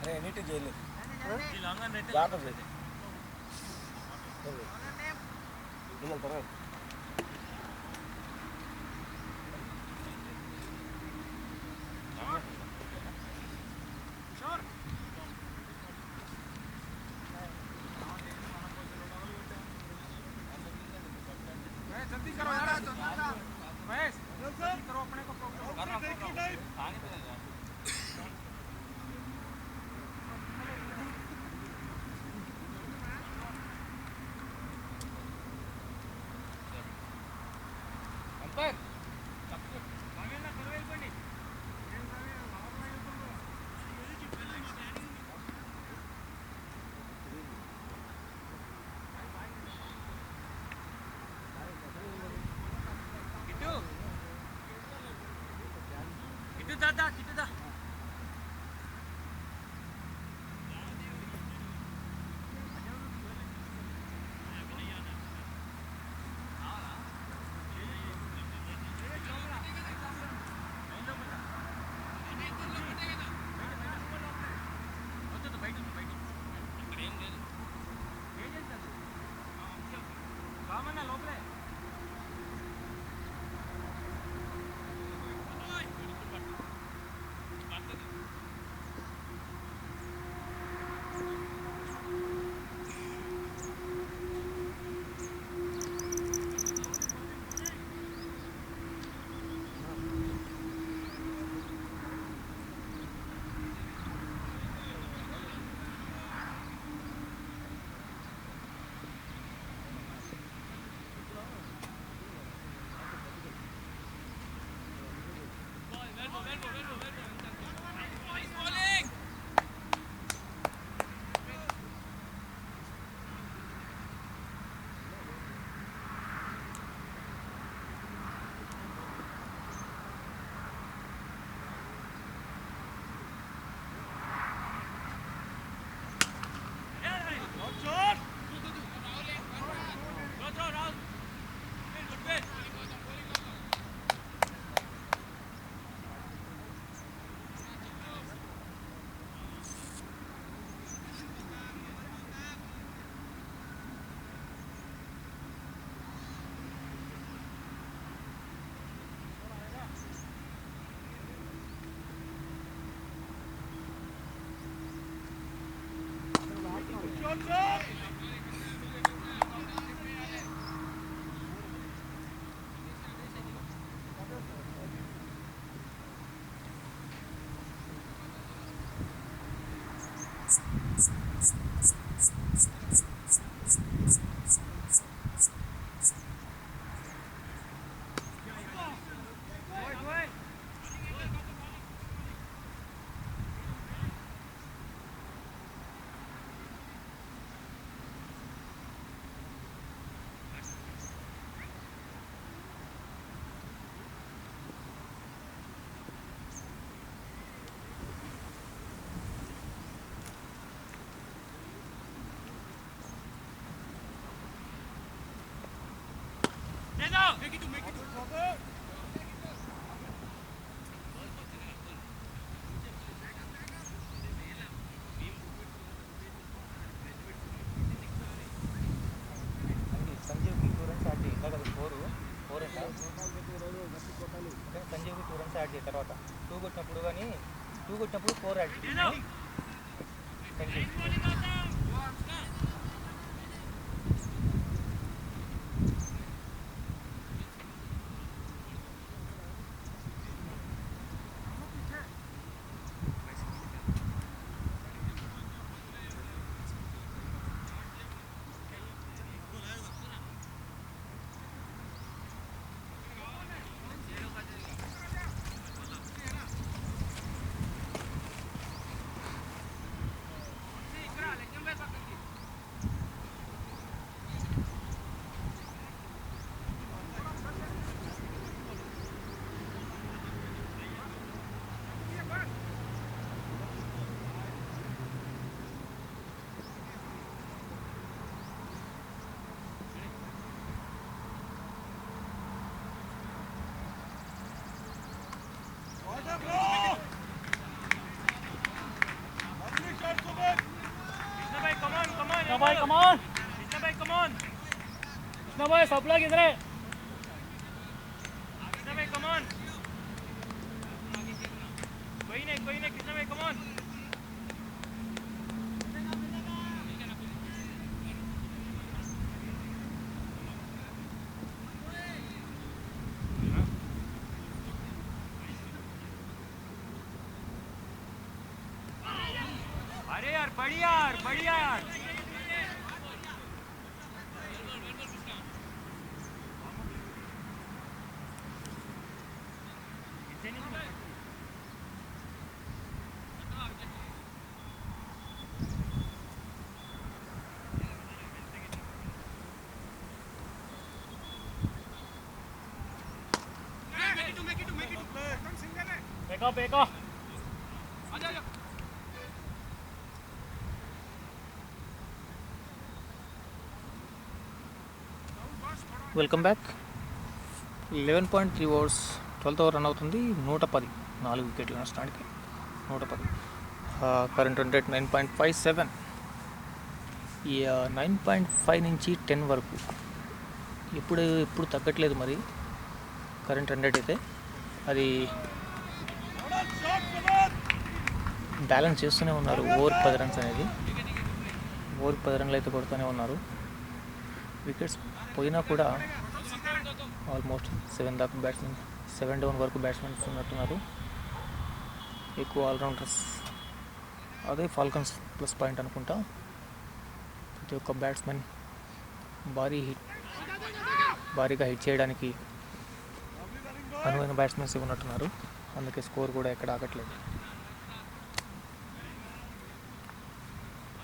अरे NEET jail जाता है जल्दी करो यार महेश जल्दी करो अपने को दादा कितने दा సంజీవ్కి 2 రన్స్ యాడ్ చేసిన తర్వాత 2 కొట్టినప్పుడు కానీ 2 కొట్టినప్పుడు 4 యాడ్ చేసి भाई कम ऑन कृष्णा भाई कम ऑन कृष्णा भाई सप्ला किधर है कृष्णा भाई कम ऑन कोई नहीं कृष्णा भाई कम ऑन अरे यार बढ़िया यार Peka. Welcome back. 11.3 overs 12th over run అవుతుంది. 110 4 వికెట్లు నష్టానికి 110. Current run rate 9.57. ఈ 9.5 నుంచి 10 వరకు ఎప్పుడు తగ్గట్లేదు. మరి కరెంట్ రన్ రేట్ అయితే అది బ్యాలెన్స్ చేస్తూనే ఉన్నారు. ఓవర్ 10 రన్స్ అనేది ఓవర్ 10 రన్లు అయితే కొడుతూనే ఉన్నారు. వికెట్స్ పోయినా కూడా ఆల్మోస్ట్ 7 డౌన్ వరకు బ్యాట్స్మెన్స్ ఉన్నట్టున్నారు. ఎక్కువ ఆల్రౌండర్స్. అదే ఫాల్కన్స్ ప్లస్ పాయింట్ అనుకుంటా. ప్రతి ఒక్క బ్యాట్స్మెన్ భారీగా హిట్ చేయడానికి అనువైన బ్యాట్స్మెన్స్ ఉన్నట్టున్నారు. అందుకే స్కోర్ కూడా ఎక్కడ ఆగట్లేదు.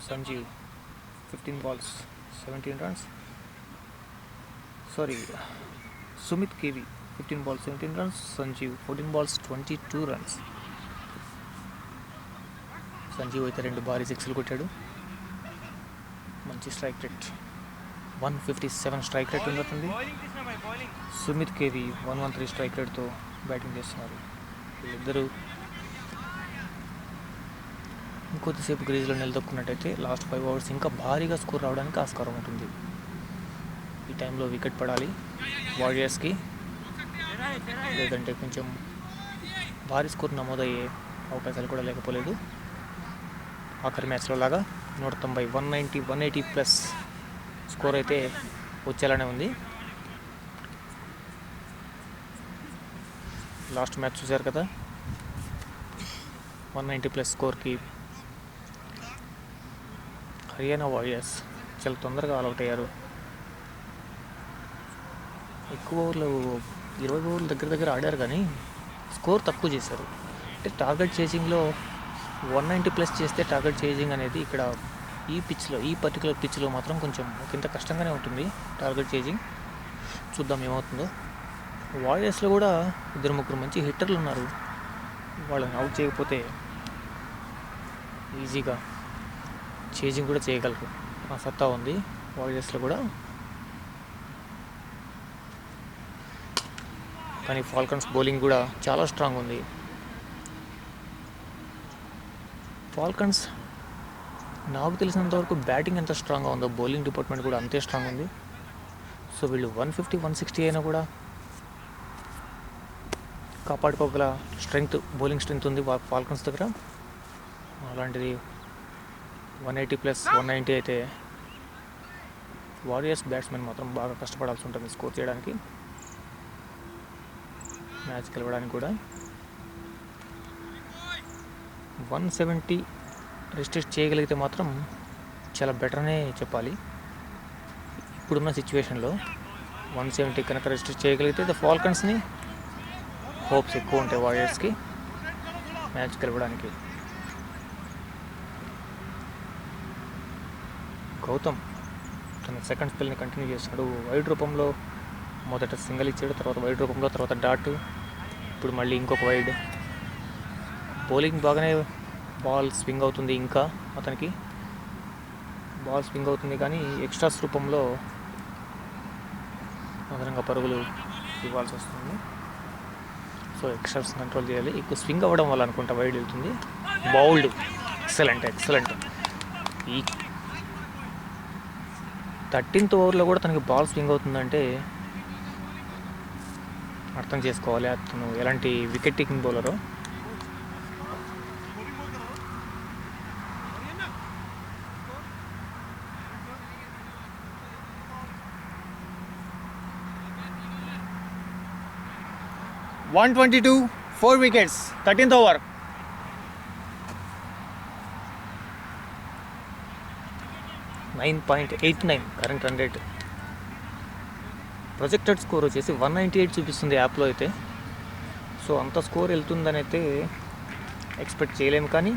Sanjeev 15 balls 17 runs. సుమిత్ కేవి 15 balls 17 runs. Sanjeev 14 balls 22 runs. Sanjeev అయితే 2 భారీ సిక్స్లు కొట్టాడు. మంచి స్ట్రైక్ రేట్ 157 స్ట్రైక్ రేట్ ఉన్నట్టుంది. సుమిత్ కేవి 113 స్ట్రైక్ రేట్తో బ్యాటింగ్ చేస్తున్నారు. వీళ్ళిద్దరూ ఇంకొద్దిసేపు క్రీజ్లో నిలదొక్కున్నట్టయితే లాస్ట్ 5 overs ఇంకా భారీగా స్కోర్ రావడానికి ఆస్కారం ఉంటుంది. ఈ టైంలో వికెట్ పడాలి వారియర్స్కి, లేదంటే కొంచెం భారీ స్కోర్ నమోదయ్యే అవకాశాలు కూడా లేకపోలేదు. ఆఖరి మ్యాచ్లో లాగా 190 190 180 ప్లస్ స్కోర్ అయితే వచ్చేలానే ఉంది. లాస్ట్ మ్యాచ్ చూశారు కదా, 190 ప్లస్ స్కోర్కి హర్యానా వారియర్స్ చాలా తొందరగా ఆల్అవుట్ అయ్యారు. ఎక్కువ ఓవర్లు 20 ఓవర్ల దగ్గర ఆడారు, కానీ స్కోర్ తక్కువ చేశారు. అంటే టార్గెట్ చేజింగ్లో 190 ప్లస్ చేస్తే టార్గెట్ చేజింగ్ అనేది ఇక్కడ ఈ పర్టికులర్ పిచ్లో మాత్రం కొంచెం ఇంత కష్టంగానే ఉంటుంది టార్గెట్ చేజింగ్. చూద్దాం ఏమవుతుందో. వారియర్స్లో కూడా 2-3 మంచి హిట్టర్లు ఉన్నారు. వాళ్ళని అవుట్ చేయకపోతే ఈజీగా చేజింగ్ కూడా చేయగలరు. ఆ సత్తా ఉంది వారియర్స్లో కూడా. కానీ ఫాల్కన్స్ బౌలింగ్ కూడా చాలా స్ట్రాంగ్ ఉంది. ఫాల్కన్స్ నాకు తెలిసినంతవరకు బ్యాటింగ్ ఎంత స్ట్రాంగ్గా ఉందో బౌలింగ్ డిపార్ట్మెంట్ కూడా అంతే స్ట్రాంగ్ ఉంది. సో వీళ్ళు 150 160 అయినా కూడా కాపాడుకోగల బౌలింగ్ స్ట్రెంగ్త్ ఉంది ఫాల్కన్స్ దగ్గర. అలాంటిది 180 ప్లస్ 190 అయితే వారియర్స్ బ్యాట్స్మెన్ మాత్రం బాగా కష్టపడాల్సి ఉంటుంది స్కోర్ చేయడానికి, మ్యాచ్ గెలవడానికి కూడా. 170 రెస్ట్రిక్ట్ చేయగలిగితే మాత్రం చాలా బెటర్ అనే చెప్పాలి. ఇప్పుడున్న సిచ్యువేషన్లో 170 కనుక రెస్ట్రిక్ట్ చేయగలిగితే ఫాల్కన్స్ని హోప్స్ ఎక్కువ ఉంటాయి వారియర్స్కి మ్యాచ్ గెలవడానికి. గౌతమ్ తన సెకండ్ స్పెల్ని కంటిన్యూ చేస్తున్నాడు. వైడ్ రూపంలో మొదట సింగిల్ ఇచ్చాడు, తర్వాత వైడ్ రూపంలో, తర్వాత డాట్, ఇప్పుడు మళ్ళీ ఇంకొక వైడ్. బౌలింగ్ బాగానే బాల్ స్వింగ్ అవుతుంది. ఇంకా అతనికి బాల్ స్వింగ్ అవుతుంది, కానీ ఎక్స్ట్రాస్ రూపంలో అదనంగా పరుగులు ఇవ్వాల్సి వస్తుంది. సో సో ఎక్స్ట్రాస్ కంట్రోల్ చేయాలి. ఎక్కువ స్వింగ్ అవ్వడం వల్ల అనుకుంటా వైడ్ వెళ్తుంది. Bowled, excellent. ఈ 13th ఓవర్లో కూడా తనకి బాల్ స్వింగ్ అవుతుందంటే అర్థం చేసుకోవాలి అతను ఎలాంటి వికెట్ టేకింగ్ బౌలరో. .122, 4 wickets, 13th over. .89 current run rate. Projected score వచ్చేసి 198 చూపిస్తుంది యాప్లో అయితే. సో అంత స్కోర్ వెళ్తుందని అయితే ఎక్స్పెక్ట్ చేయలేము, కానీ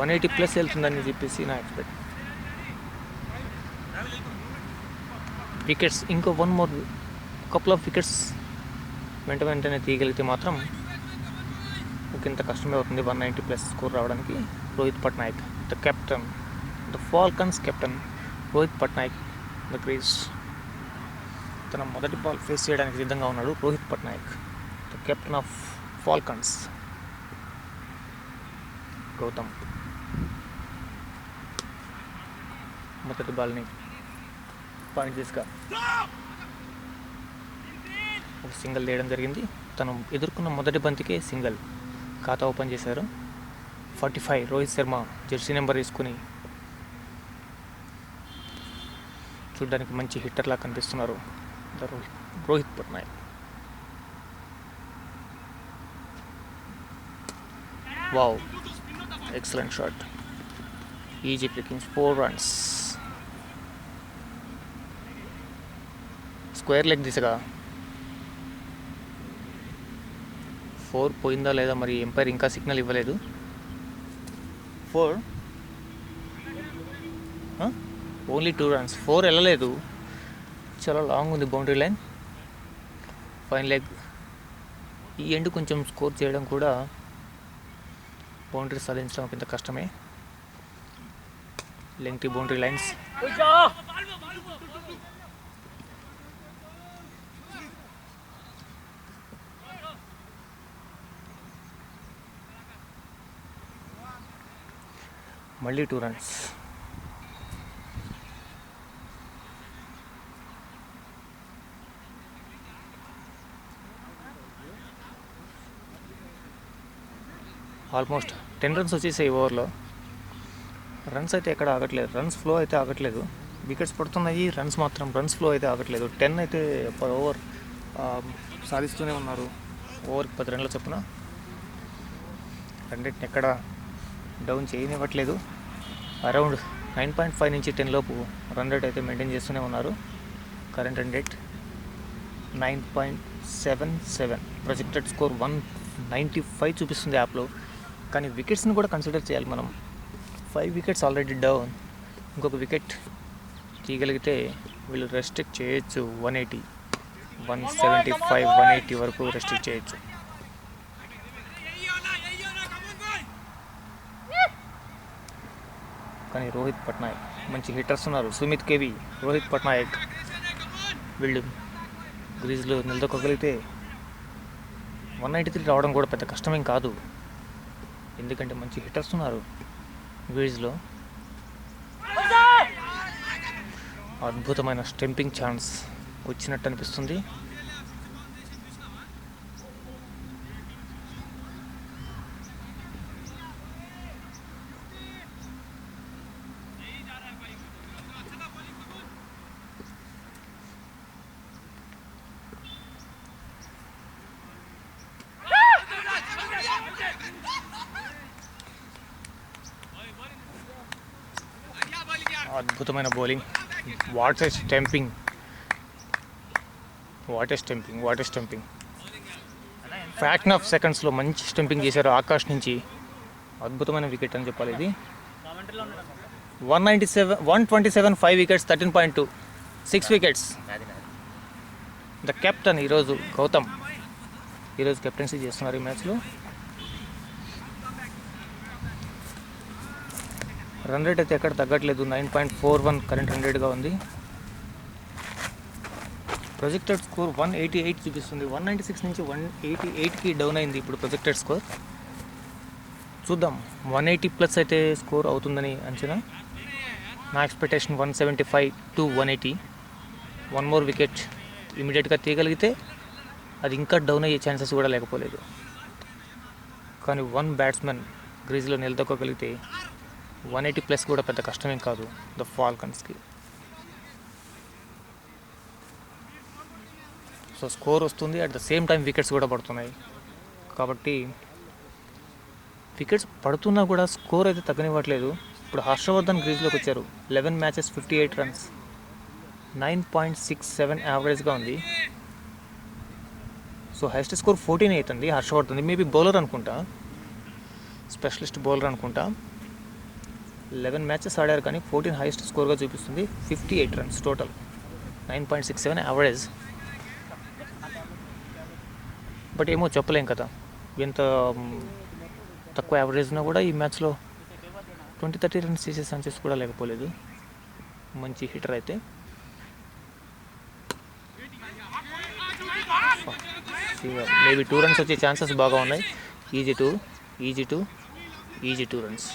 180+ వెళ్తుందని చెప్పేసి నా ఎక్స్పెక్ట్. వికెట్స్ ఇంకో కపుల్ ఆఫ్ వికెట్స్ వెంటనే తీయగలిగితే మాత్రం ఇంత కష్టమే అవుతుంది 190+ స్కోర్ రావడానికి. Rohit Patnaik, the captain, the Falcons captain Rohit Patnaik the crease. తన మొదటి బాల్ ఫేస్ చేయడానికి సిద్ధంగా ఉన్నాడు Rohit Patnaik, the captain of Falcons. Gautam మొదటి బాల్ని పాయింట్ తీసుగా ఒక సింగిల్ వేయడం జరిగింది. తను ఎదుర్కొన్న మొదటి బంతికే సింగిల్. ఖాతా ఓపెన్ చేశారు. 45 రోహిత్ శర్మ జెర్సీ నెంబర్ వేసుకుని చూడడానికి మంచి హిట్టర్లా కనిపిస్తున్నారు Rohit Patnaik. Wow, excellent shot. Easy pickings, 4 runs. Square leg దిశగా 4 పోయిందా లేదా మరి ఎంపైర్ ఇంకా సిగ్నల్ ఇవ్వలేదు. 4 ఓన్లీ 2 runs, 4 వెళ్ళలేదు. చాలా లాంగ్ ఉంది బౌండరీ లైన్. Fine leg. ఈ ఎండ్ కొంచెం స్కోర్ చేయడం కూడా బౌండరీ సాధించడం ఇంత కష్టమే. Lengthy boundary lines. మళ్ళీ 2 runs. ఆల్మోస్ట్ 10 runs వచ్చేసాయి ఓవర్లో. రన్స్ అయితే ఎక్కడ ఆగట్లేదు, రన్స్ ఫ్లో అయితే ఆగట్లేదు. వికెట్స్ పడుతున్నాయి, రన్స్ ఫ్లో అయితే ఆగట్లేదు. 10 అయితే పర్ ఓవర్ సాధిస్తూనే ఉన్నారు. ఓవర్కి 10 runs చొప్పున. రన్ రేట్ని ఎక్కడ డౌన్ చేయనివ్వట్లేదు. అరౌండ్ 9.5 నుంచి 10 లోపు రన్ రేట్ అయితే మెయింటైన్ చేస్తూనే ఉన్నారు. Current run rate 9.77. Projected score 195 చూపిస్తుంది యాప్లో. కానీ వికెట్స్ని కూడా కన్సిడర్ చేయాలి మనం. 5 wickets ఆల్రెడీ డౌన్. ఇంకొక వికెట్ తీయగలిగితే వీళ్ళు రెస్ట్రిక్ట్ చేయొచ్చు. 180, 175, 180 వరకు రెస్ట్రిక్ట్ చేయొచ్చు. కానీ రోహిత్ పట్నాయక్ మంచి హిట్టర్స్ ఉన్నారు. సుమిత్ కేవి, రోహిత్ పట్నాయక్ వీళ్ళు గ్రీజ్లో నిలదొక్కగలిగితే 193 రావడం కూడా పెద్ద కష్టమేం కాదు. ఎందుకంటే మంచి హిట్టర్స్ ఉన్నారు గ్రీజ్లో. అద్భుతమైన స్టెంపింగ్ ఛాన్స్ వచ్చినట్టు అనిపిస్తుంది. అద్భుతమైన bowling. What a stumping. Fraction of సెకండ్స్లో మంచి స్టెంపింగ్ చేశారు ఆకాష్ నుంచి. అద్భుతమైన వికెట్ అని చెప్పాలి ఇది. 127, 5 wickets, 13.2, 6 wickets. ద కెప్టెన్ ఈరోజు గౌతమ్ ఈరోజు కెప్టెన్సీ చేస్తున్నారు ఈ మ్యాచ్లో. రన్ రేట్ అయితే ఎక్కడ తగ్గట్లేదు. 9.41 కరెంట్ రన్ రేట్గా ఉంది. ప్రొజెక్టెడ్ స్కోర్ 188 చూపిస్తుంది. 196 నుంచి 188కి డౌన్ అయింది ఇప్పుడు ప్రొజెక్టెడ్ స్కోర్. చూద్దాం 180+ అయితే స్కోర్ అవుతుందని అంచనా. నా ఎక్స్పెక్టేషన్ 175 to 180. 1 more వికెట్ ఇమీడియట్గా తీయగలిగితే అది ఇంకా డౌన్ అయ్యే ఛాన్సెస్ కూడా లేకపోలేదు. కానీ 1 బ్యాట్స్మెన్ గ్రీజ్లో నిలదొక్కగలిగితే 180+ కూడా పెద్ద కష్టమేం కాదు ద ఫాల్కన్స్కి. సో స్కోర్ వస్తుంది, at the same time wickets కూడా పడుతున్నాయి. కాబట్టి వికెట్స్ పడుతున్నా కూడా స్కోర్ అయితే తగ్గనివ్వట్లేదు. ఇప్పుడు హర్షవర్ధన్ గ్రీజ్లోకి వచ్చారు. 11 మ్యాచెస్ 58 రన్స్, 9.67 యావరేజ్గా ఉంది. సో హైయెస్ట్ స్కోర్ 14 అవుతుంది హర్షవర్ధన్. మేబీ బౌలర్ అనుకుంటా, స్పెషలిస్ట్ బౌలర్ అనుకుంటా. 11 మ్యాచెస్ ఆడారు కానీ 14 హైయెస్ట్ స్కోర్గా చూపిస్తుంది. 58 రన్స్ టోటల్, 9.67 యావరేజ్. బట్ ఏమో చెప్పలేం కదా, ఎంత తక్కువ యావరేజ్ ఉన్నా కూడా ఈ మ్యాచ్లో 20-30 రన్స్ చేసే ఛాన్సెస్ కూడా లేకపోలేదు. మంచి హిటర్ అయితే. మేబీ 2 రన్స్ వచ్చే ఛాన్సెస్ బాగా ఉన్నాయి. Easy 2 runs.